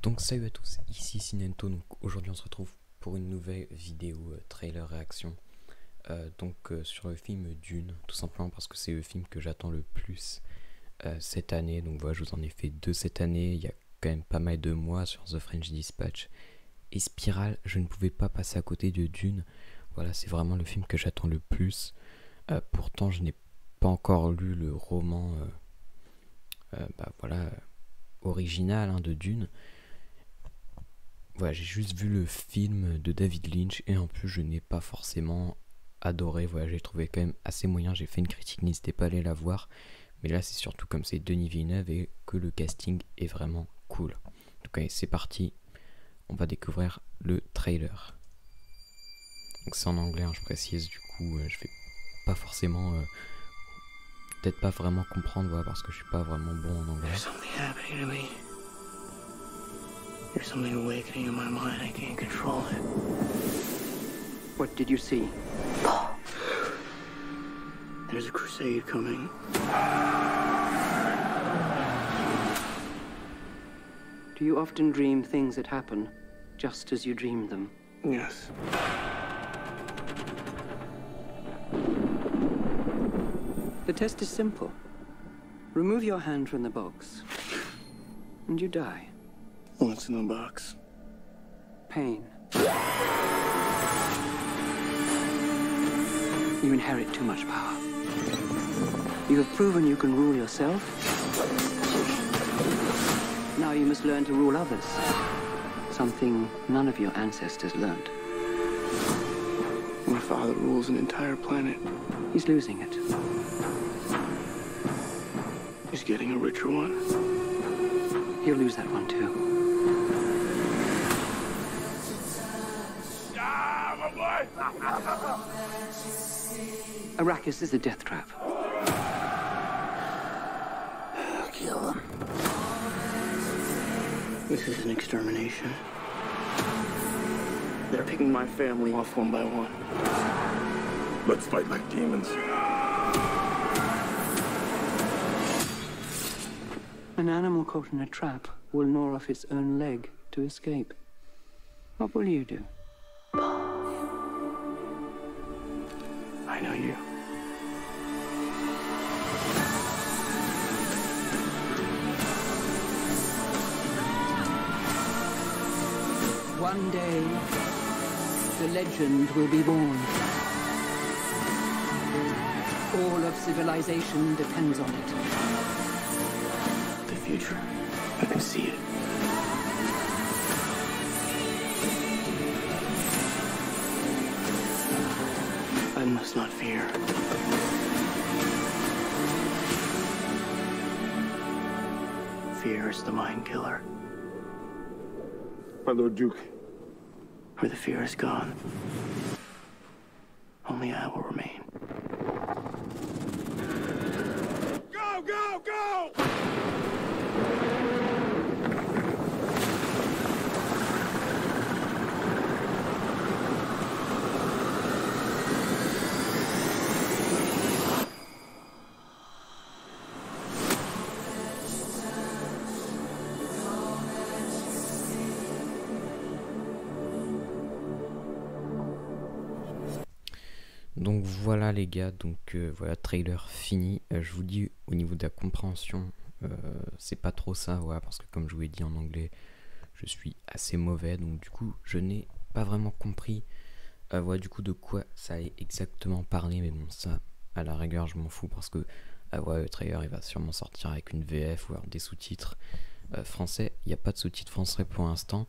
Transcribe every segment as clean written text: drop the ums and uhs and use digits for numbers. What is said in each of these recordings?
Donc salut à tous, ici Sinento. Donc aujourd'hui on se retrouve pour une nouvelle vidéo trailer réaction sur le film Dune, tout simplement parce que c'est le film que j'attends le plus cette année. Donc voilà, je vous en ai fait deux cette année, il y a quand même pas mal de mois sur The French Dispatch et Spiral. Je ne pouvais pas passer à côté de Dune. Voilà, c'est vraiment le film que j'attends le plus. Pourtant je n'ai pas encore lu le roman original de Dune. Voilà, j'ai juste vu le film de David Lynch et en plus je n'ai pas forcément adoré. Voilà, j'ai trouvé quand même assez moyen. J'ai fait une critique, n'hésitez pas à aller la voir. Mais là c'est surtout comme c'est Denis Villeneuve et que le casting est vraiment cool. Donc allez, c'est parti, on va découvrir le trailer. Donc c'est en anglais, je précise, du coup je vais pas forcément peut-être pas vraiment comprendre, voilà, parce que je suis pas vraiment bon en anglais. There's something awakening in my mind. I can't control it. What did you see? Paul. There's a crusade coming. Do you often dream things that happen just as you dreamed them? Yes. The test is simple. Remove your hand from the box, and you die. What's in the box? Pain. You inherit too much power. You have proven you can rule yourself. Now you must learn to rule others. Something none of your ancestors learned. My father rules an entire planet. He's losing it. He's getting a richer one. He'll lose that one too. Arrakis is a death trap. I'll kill them. This is an extermination. They're picking my family off one by one. Let's fight like demons. An animal caught in a trap will gnaw off its own leg to escape. What will you do? I know you. One day, the legend will be born. All of civilization depends on it. The future. I can see it. I must not fear. Fear is the mind killer. My Lord Duke. Where the fear is gone, only I will remain. Go, go, go! Donc voilà les gars, voilà, trailer fini. Je vous dis au niveau de la compréhension, c'est pas trop ça, voilà, parce que comme je vous l'ai dit en anglais, je suis assez mauvais, donc du coup je n'ai pas vraiment compris voilà, du coup de quoi ça allait exactement parler, mais bon, ça à la rigueur je m'en fous parce que voilà, le trailer il va sûrement sortir avec une VF ou alors des sous-titres français. Il n'y a pas de sous-titres français pour l'instant,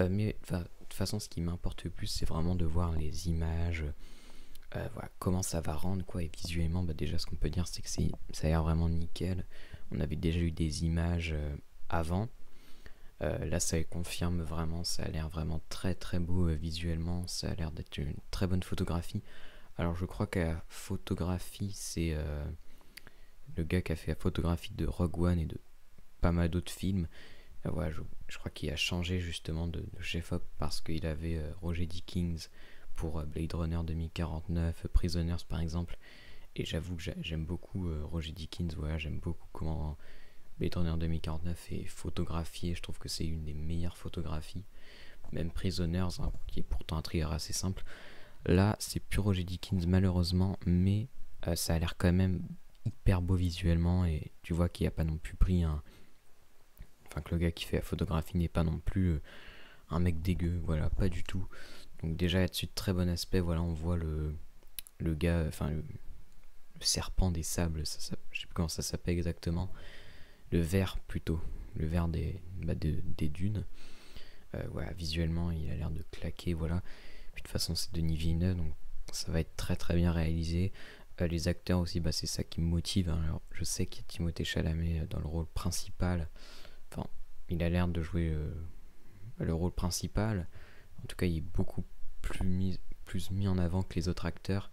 mais de toute façon ce qui m'importe le plus c'est vraiment de voir les images. Voilà, comment ça va rendre quoi, et visuellement déjà ce qu'on peut dire c'est que ça a l'air vraiment nickel. On avait déjà eu des images avant, là ça confirme vraiment, ça a l'air vraiment très très beau visuellement, ça a l'air d'être une très bonne photographie. Alors je crois que la photographie c'est le gars qui a fait la photographie de Rogue One et de pas mal d'autres films. Voilà, je crois qu'il a changé justement de chef-op parce qu'il avait Roger Deakins pour Blade Runner 2049, Prisoners par exemple, et j'avoue que j'aime beaucoup Roger Deakins. Voilà, j'aime beaucoup comment Blade Runner 2049 est photographié, je trouve que c'est une des meilleures photographies. Même Prisoners, hein, qui est pourtant un thriller assez simple. Là, c'est plus Roger Deakins malheureusement, mais ça a l'air quand même hyper beau visuellement, et tu vois qu'il n'y a pas non plus pris un... Enfin, que le gars qui fait la photographie n'est pas non plus un mec dégueu, voilà, pas du tout. Donc déjà là-dessus, de très bon aspect, voilà, on voit le gars, enfin le serpent des sables, je sais plus comment ça s'appelle exactement, le ver plutôt, le ver des dunes. Voilà, visuellement il a l'air de claquer, voilà. Puis de toute façon c'est Denis Villeneuve, donc ça va être très très bien réalisé. Les acteurs aussi, c'est ça qui me motive, hein. Alors je sais qu'il y a Timothée Chalamet dans le rôle principal, enfin il a l'air de jouer le rôle principal, en tout cas il est beaucoup plus mis en avant que les autres acteurs.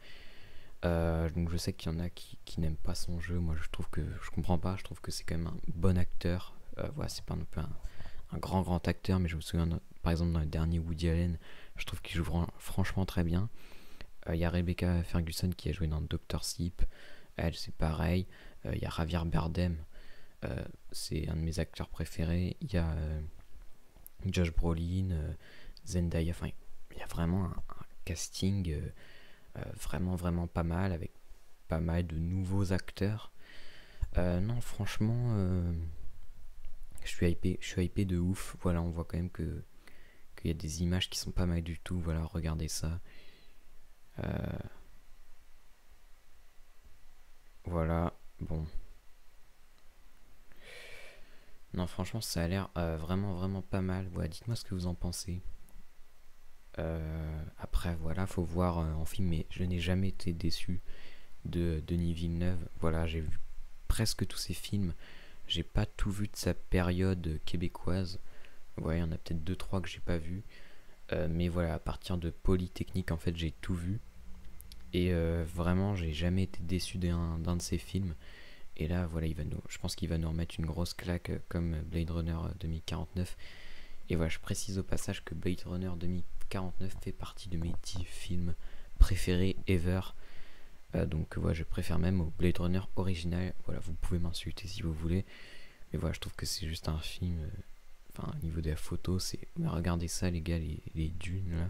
Donc je sais qu'il y en a qui n'aiment pas son jeu. Moi je trouve que je comprends pas, je trouve que c'est quand même un bon acteur. Voilà, c'est pas non plus un grand acteur, mais je me souviens par exemple dans le dernier Woody Allen, je trouve qu'il joue franchement très bien. Il y a Rebecca Ferguson qui a joué dans Dr. Sleep, elle c'est pareil. Il y a Javier Bardem, c'est un de mes acteurs préférés. Il y a Josh Brolin, Zendaya, enfin il y a vraiment un casting vraiment pas mal, avec pas mal de nouveaux acteurs. Non franchement je suis hypé de ouf. Voilà, on voit quand même qu'il y a des images qui sont pas mal du tout. Voilà, regardez ça. Voilà, bon. Non franchement ça a l'air vraiment pas mal. Voilà, dites-moi ce que vous en pensez. Après voilà, faut voir en film, mais je n'ai jamais été déçu de Denis Villeneuve. Voilà, j'ai vu presque tous ses films. J'ai pas tout vu de sa période québécoise. Ouais, il y en a peut-être 2-3 que j'ai pas vu. Mais voilà, à partir de Polytechnique, en fait, j'ai tout vu. Et vraiment, j'ai jamais été déçu d'un de ses films. Et là, voilà, je pense qu'il va nous remettre une grosse claque comme Blade Runner 2049. Et voilà, je précise au passage que Blade Runner 2049 fait partie de mes 10 films préférés ever. Donc voilà, je préfère même au Blade Runner original. Voilà, vous pouvez m'insulter si vous voulez, mais voilà, je trouve que c'est juste un film, enfin au niveau de la photo, mais regardez ça les gars, les dunes là,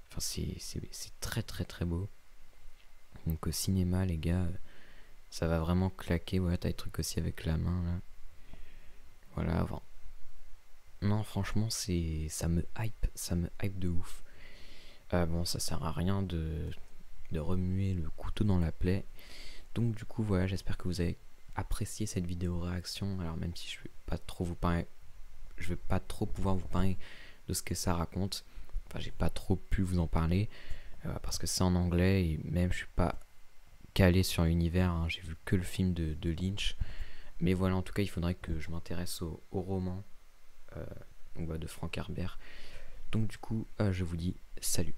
enfin c'est très beau. Donc au cinéma les gars, ça va vraiment claquer. Voilà, t'as des trucs aussi avec la main là, voilà, enfin, non franchement ça me hype de ouf. Bon, ça sert à rien de remuer le couteau dans la plaie. Donc du coup voilà, j'espère que vous avez apprécié cette vidéo réaction. Alors même si je vais pas trop pouvoir vous parler de ce que ça raconte, enfin j'ai pas trop pu vous en parler parce que c'est en anglais, et même je suis pas calé sur l'univers, hein. J'ai vu que le film de Lynch, mais voilà, en tout cas il faudrait que je m'intéresse au roman donc, de Frank Herbert. Donc du coup je vous dis salut.